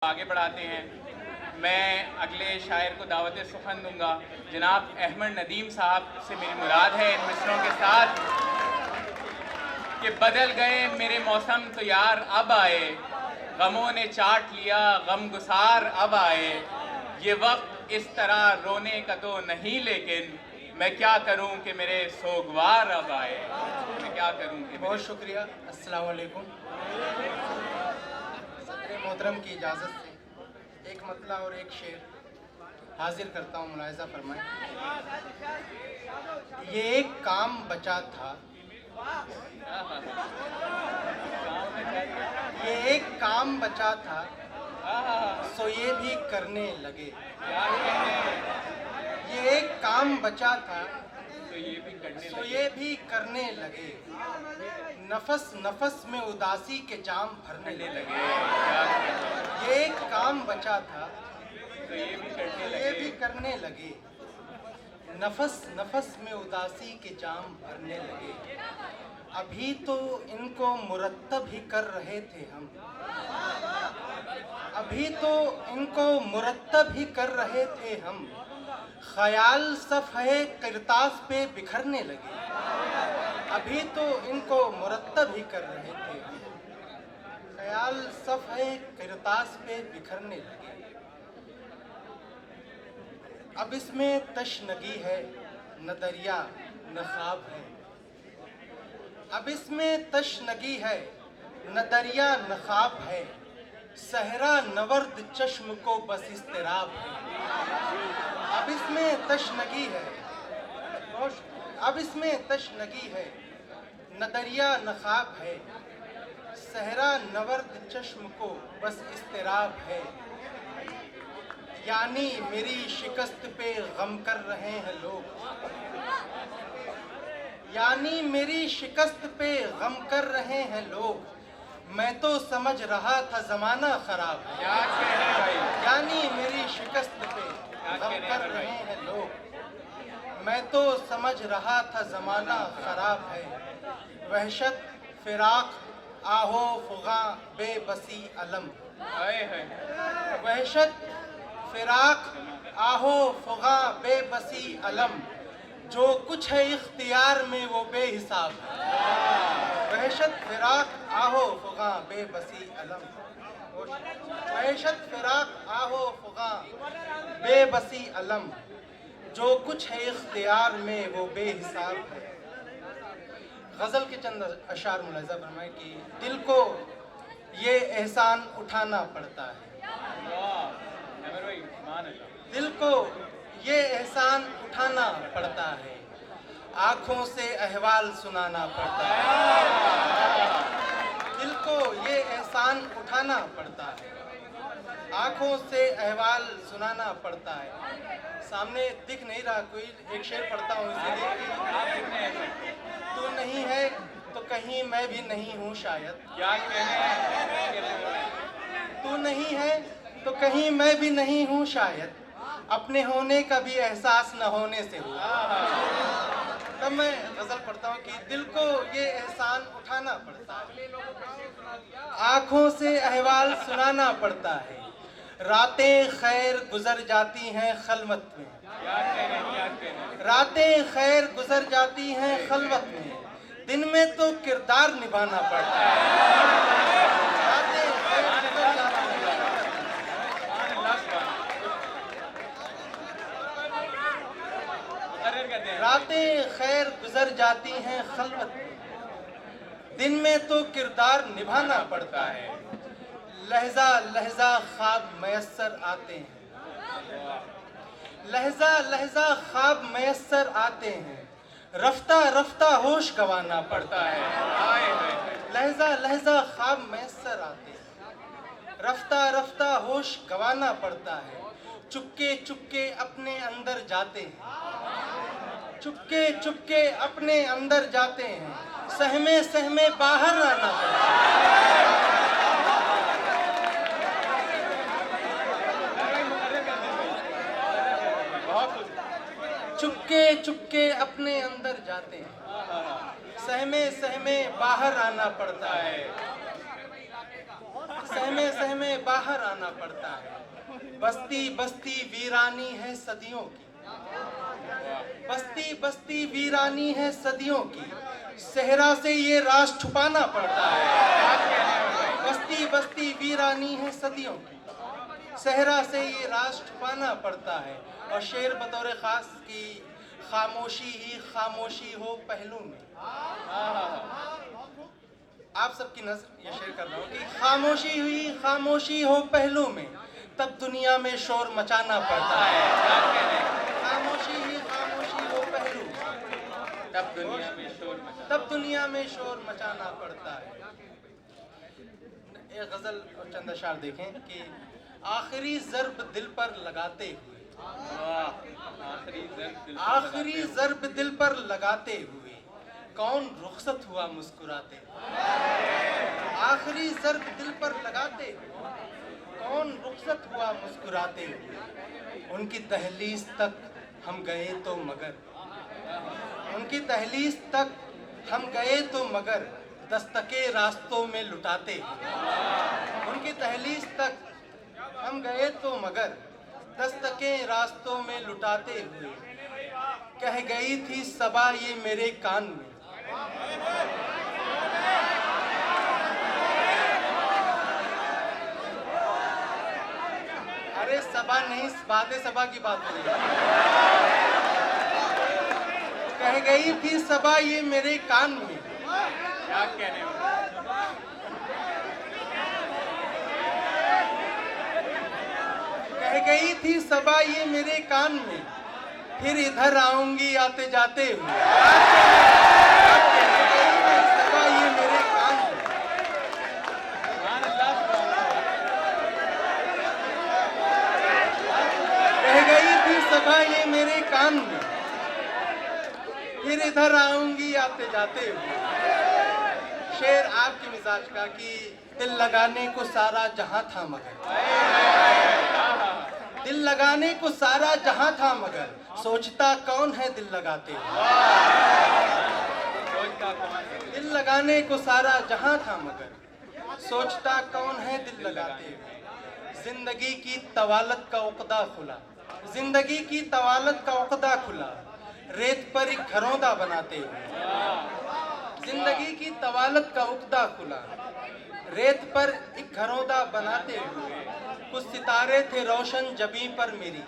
आगे बढ़ाते हैं। मैं अगले शायर को दावत सुखन दूंगा। जनाब अहमद नदीम साहब से मेरी मुराद है इन मिसरों के साथ कि बदल गए मेरे मौसम तो यार अब आए, गमों ने चाट लिया गम गुसार अब आए, ये वक्त इस तरह रोने का तो नहीं, लेकिन मैं क्या करूं कि मेरे सोगवार अब आए। मैं क्या करूं कि बहुत शुक्रिया। अस्सलाम वालेकुम। सदर मोहतरम की इजाज़त से एक मतला और एक शेर हाजिर करता हूँ, मुलाहिज़ा फरमाएं। ये एक काम बचा था, ये एक काम बचा था, सो ये भी करने लगे। ये एक काम बचा था, सो ये भी करने लगे। नफस नफस में उदासी के जाम भरने लगे। ये एक काम बचा था, तो ये भी करने लगे। नफस नफस में उदासी के जाम भरने लगे। अभी तो इनको मुरत्तब ही कर रहे थे हम, अभी तो इनको मुरत्तब ही कर रहे थे हम। ख्याल सफ़हे किरतास पे बिखरने लगे। अभी तो इनको मुरत्तब ही कर रहे थे हम, ख्याल सफ़हे किरतास पे बिखरने लगे। अब इसमें तशनगी है न दरिया न ख्वाब है। अब इसमें तशनगी है न दरिया न ख्वाब है। सहरा नवर्द चश्म को बस इस्तिराब है। अब इसमें तशनगी है, अब इसमें तशनगी है न दरिया न ख्वाब है। सहरा नवर्द चश्म को बस इस्तिराब है। यानी मेरी शिकस्त पे गम कर रहे हैं लोग, यानी मेरी शिकस्त पे गम कर रहे हैं लोग। मैं तो समझ रहा था ज़माना ख़राब है। यानी मेरी शिकस्त पे गम कर रहे हैं लोग। मैं तो समझ रहा था ज़माना ख़राब है। वहशत फिराक आहो फुगा बेबसी अलम। वहशत फिराक आहो फुगा बेबसी अलम। जो कुछ है इख्तियार में वो बेहिसाब है। वहशत फिराक आहो फुगा बेबसी अलम। वहशत फिराक आहो फुगा बेबसी अलम। जो कुछ है इख्तियार में वो बेहिसाब है। गज़ल के चंद अशार मुलाहिज़ा फरमाएं कि दिल को ये एहसान उठाना पड़ता है, दिल को ये एहसान उठाना पड़ता है। आँखों से अहवाल सुनाना पड़ता है। दिल को ये एहसान उठाना पड़ता है, आँखों से अहवाल सुनाना पड़ता है। सामने दिख नहीं रहा कोई, एक शेर पढ़ता हूँ इसीलिए। तू नहीं है तो कहीं मैं भी नहीं हूँ शायद। क्या कहने तू नहीं है तो कहीं मैं भी नहीं हूँ शायद। अपने होने का भी एहसास न होने से हुआ। तब मैं गज़ल पढ़ता हूँ कि दिल को ये एहसान उठाना पड़ता है, आँखों से अहवाल सुनाना पड़ता है। रातें खैर गुजर जाती हैं खलवत में, रातें खैर गुजर जाती हैं खलवत में। दिन में तो किरदार निभाना पड़ता है। रातें खैर गुजर जाती हैं खलवत में, दिन में तो किरदार निभाना पड़ता है। लहजा लहजा ख्वाब मयस्सर आते हैं, लहजा लहजा ख्वाब मयस्सर आते हैं। रफ्ता रफ्ता होश गंवाना पड़ता है। लहजा लहजा ख्वाब मयस्सर आते हैं, रफ्ता रफ्ता होश गंवाना पड़ता है। चुपके चुपके अपने अंदर जाते हैं, चुपके चुपके अपने अंदर जाते हैं। सहमे सहमे बाहर आना पड़ता है। चुपके चुपके अपने अंदर जाते हैं, सहमे सहमे बाहर आना पड़ता है। सहमे सहमे बाहर आना पड़ता है। बस्ती बस्ती वीरानी है सदियों की, बस्ती बस्ती वीरानी है सदियों की, सहरा से ये राज छुपाना पड़ता है। बस्ती बस्ती वीरानी है सदियों की, सहरा से ये राज छुपाना पड़ता है। और शेर बतौर खास की खामोशी ही खामोशी हो पहलू में। आप सबकी नजर ये शेर कर रहा हूँ कि खामोशी हुई खामोशी हो पहलू में, तब दुनिया में शोर मचाना पड़ता है। खामोशी ही खामोशी हो पहलू, तब दुनिया में शोर मचाना पड़ता है। एक गजल और चंद अशार देखें कि आखिरी ज़र्ब दिल पर लगाते हुए, आखिरी ज़र्ब दिल पर लगाते हुए कौन रुखसत हुआ मुस्कुराते। आखिरी ज़र्ब दिल पर लगाते हुए कौन रुखसत हुआ मुस्कुराते हुए। उनकी दहलीज तक हम गए तो मगर, उनकी दहलीज तक हम गए तो मगर दस्तके रास्तों में लुटाते। उनकी दहलीज तक हम गए तो मगर दस्तके रास्तों में लुटाते हुए। कह गई थी सबा ये मेरे कान में, अरे सबा नहीं बादे सबा की बात हो रही है। कह गई थी सबा ये मेरे कान में, क्या कहने वाले। कह गई थी सबा ये मेरे कान में, फिर इधर आऊंगी आते जाते हुए। सबा ये मेरे कान में, कह गई थी सबा ये मेरे कान में, फिर इधर आऊंगी आते जाते हुए। शेर आपके मिजाज का कि दिल लगाने को सारा जहां था मगर, दिल लगाने को सारा जहां था मगर सोचता कौन है दिल लगाते हुए। दिल लगाने को सारा जहां था मगर सोचता कौन है दिल लगाते हुए। जिंदगी की तवालत का उक़दा खुला, जिंदगी की तवालत का उक़दा खुला, रेत पर एक घरौंदा बनाते हुए। जिंदगी की तवालत का उक़दा खुला, रेत पर एक घरौंदा बनाते हुए। कुछ सितारे थे रोशन जबीं पर मेरी,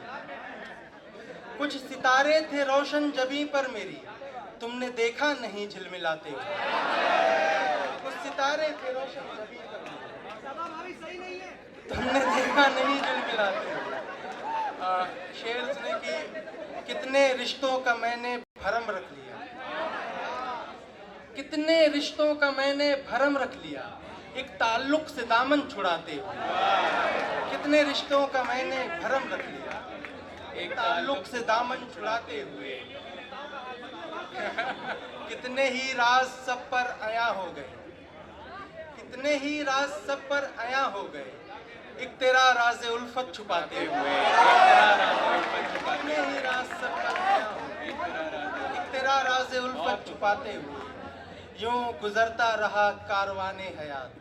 कुछ सितारे थे रोशन जबीं पर मेरी, तुमने देखा नहीं झिलमिलाते हुए। कुछ सितारे थे रोशन जबीं पर मेरी, तुमने देखा नहीं झिलमिलाते हुए। शेर सुने कि कितने रिश्तों का मैंने भरम रख लिया, कितने रिश्तों का मैंने भरम रख लिया, एक ताल्लुक से दामन छुड़ाते हुए। कितने रिश्तों का मैंने भरम रख लिया, एक ताल्लुक से दामन छुड़ाते हुए। कितने ही राज सब पर आया हो गए, कितने ही राज सब पर आया हो गए, एक तेरा राज़े उल्फत छुपाते हुए। कितने ही राज सब पर आया हो गए, एक तेरा राज़े उल्फत छुपाते हुए। यूं गुजरता रहा कारवाने हयात,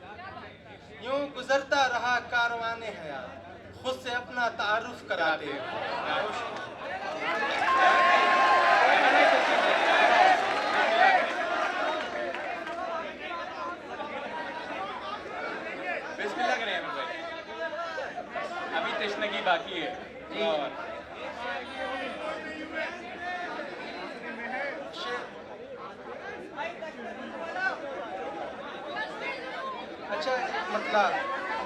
यूं गुजरता रहा कारवाने हयात, खुद से अपना तारुफ कराते हुए। बिस्मिल्लाह करें अहमद भाई, अभी तशनगी बाकी है। और अच्छा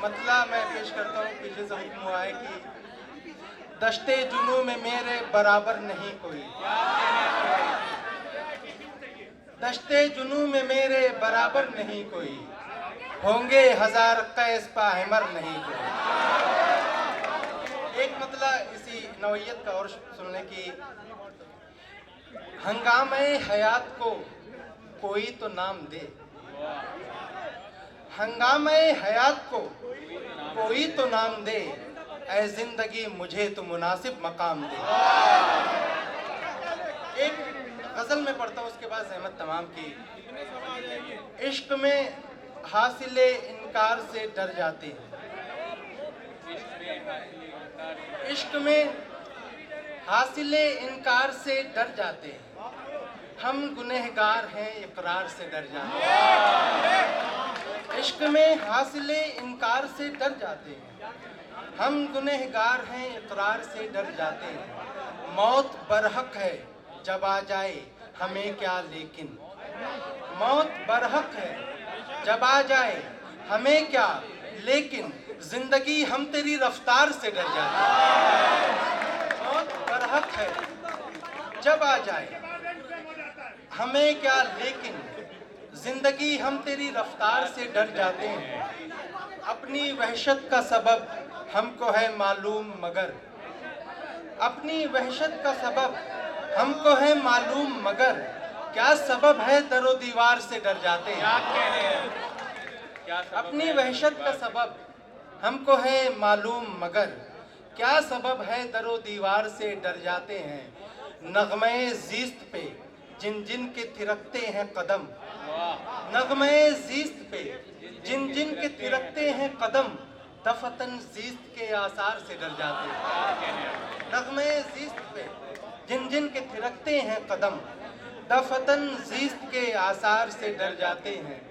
मतला मैं पेश करता हूँ कि जिस हुक्म हुआ है कि दश्ते जुनू में मेरे बराबर नहीं कोई, दश्ते जुनू में मेरे बराबर नहीं कोई, होंगे हजार कैस पाहिमर नहीं कोई। एक मतला इसी नौयत का और सुनने की, हंगामे हयात को कोई तो नाम दे, हंगामे हयात को कोई तो नाम दे, ऐ जिंदगी मुझे तो मुनासिब मकाम दे। एक गजल में पढ़ता हूँ, उसके बाद अहमद तमाम की। इश्क में हासिले इनकार से डर जाते हैं। इश्क में हासिले इनकार से डर जाते हैं। हम गुनहगार हैं इकरार से डर जाते हैं। इश्क में हासिले इनकार से डर जाते हैं। हम गुनहगार हैं इकरार से डर जाते हैं। मौत बरहक है जब आ जाए हमें क्या लेकिन। मौत बरहक है जब आ जाए हमें क्या लेकिन। जिंदगी हम तेरी रफ्तार से डर जाते हैं। मौत बरहक है जब आ जाए हमें क्या लेकिन। जिंदगी हम तेरी रफ्तार से डर जाते हैं। अपनी वहशत का सबब हमको है मालूम मगर। अपनी वहशत का सबब हमको है मालूम मगर। क्या सबब है दरो दीवार से डर जाते हैं। अपनी वहशत का सबब हमको है मालूम मगर। क्या सबब है दरो दीवार से डर जाते हैं। नगमे ज़ीस्त पे जिन जिन के थिरकते हैं कदम। नगमे ज़ीस्त पे जिन जिन के थिरकते हैं कदम। दफतन ज़ीस्त के आसार से डर जाते हैं। नगमे ज़ीस्त पे जिन जिन के थिरकते हैं कदम। दफतन ज़ीस्त के आसार से डर जाते हैं।